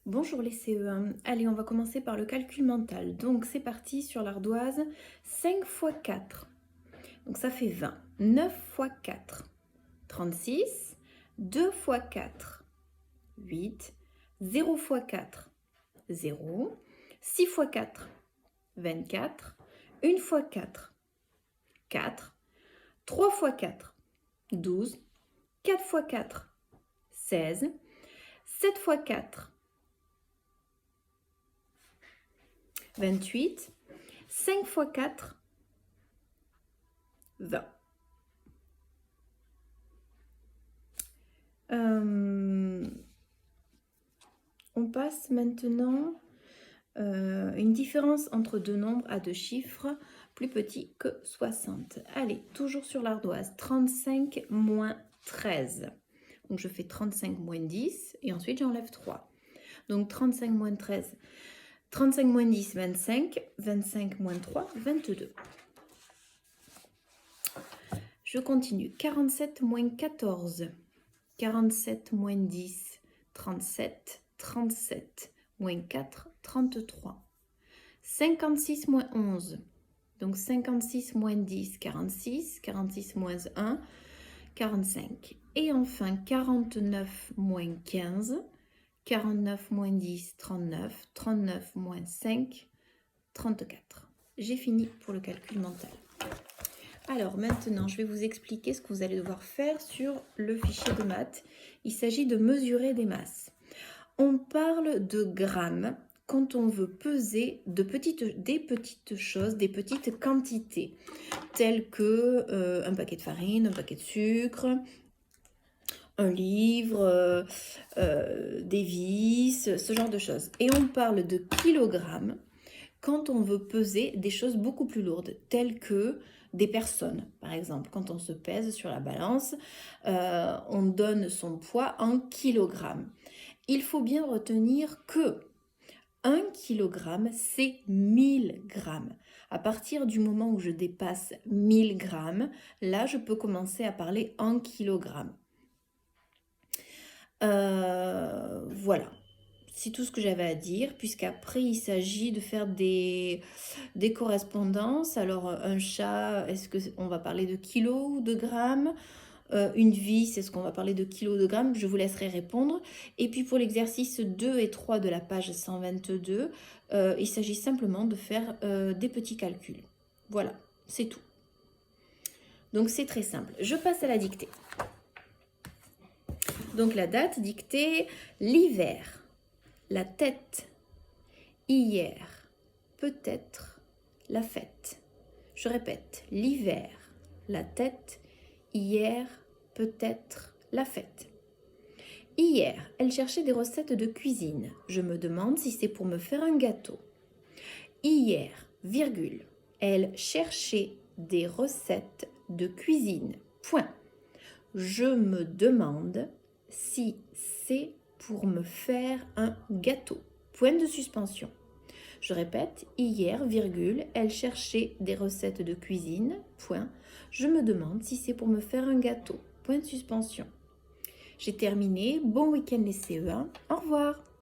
Bonjour les CE1. Allez, on va commencer par le calcul mental. Donc c'est parti sur l'ardoise. 5 fois 4. Donc ça fait 20. 9 fois 4. 36. 2 fois 4. 8. 0 fois 4. 0. 6 fois 4. 24. 1 fois 4. 4. 3 fois 4. 12. 4 fois 4. 16. 7 fois 4. 28, 5 fois 4, 20. On passe maintenant une différence entre deux nombres à deux chiffres plus petits que 60. Allez, toujours sur l'ardoise, 35 moins 13. Donc je fais 35 moins 10 et ensuite j'enlève 3. Donc 35 moins 13, 35 moins 10, 25. 25 moins 3, 22. Je continue. 47 moins 14. 47 moins 10, 37. 37 moins 4, 33. 56 moins 11. Donc 56 moins 10, 46. 46 moins 1, 45. Et enfin 49 moins 15. 49 moins 10, 39. 39 moins 5, 34. J'ai fini pour le calcul mental. Alors maintenant, je vais vous expliquer ce que vous allez devoir faire sur le fichier de maths. Il s'agit de mesurer des masses. On parle de grammes quand on veut peser des petites choses, des petites quantités, telles que un paquet de farine, un paquet de sucre, un livre, des vis, ce genre de choses. Et on parle de kilogrammes quand on veut peser des choses beaucoup plus lourdes, telles que des personnes. Par exemple, quand on se pèse sur la balance, on donne son poids en kilogrammes. Il faut bien retenir que 1 kilogramme, c'est 1000 grammes. À partir du moment où je dépasse 1000 grammes, là, je peux commencer à parler en kilogrammes. Voilà. C'est tout ce que j'avais à dire, puisqu'après, il s'agit de faire des correspondances. Alors, un chat, est-ce qu'on va parler de kilos ou de grammes? Une vis, est-ce qu'on va parler de kilos, de grammes? Je vous laisserai répondre. Et puis, pour l'exercice 2 et 3 de la page 122, il s'agit simplement de faire des petits calculs. Voilà, c'est tout. Donc, c'est très simple. Je passe à la dictée. Donc, la date dictée, l'hiver. La tête, hier, peut-être, la fête. Je répète, l'hiver, la tête, hier, peut-être, la fête. Hier, elle cherchait des recettes de cuisine. Je me demande si c'est pour me faire un gâteau. Hier, virgule, elle cherchait des recettes de cuisine. Point. Je me demande si c'est pour me faire un gâteau. Point de suspension. Je répète, hier, virgule, elle cherchait des recettes de cuisine. Point. Je me demande si c'est pour me faire un gâteau. Point de suspension. J'ai terminé. Bon week-end les CE1. Au revoir.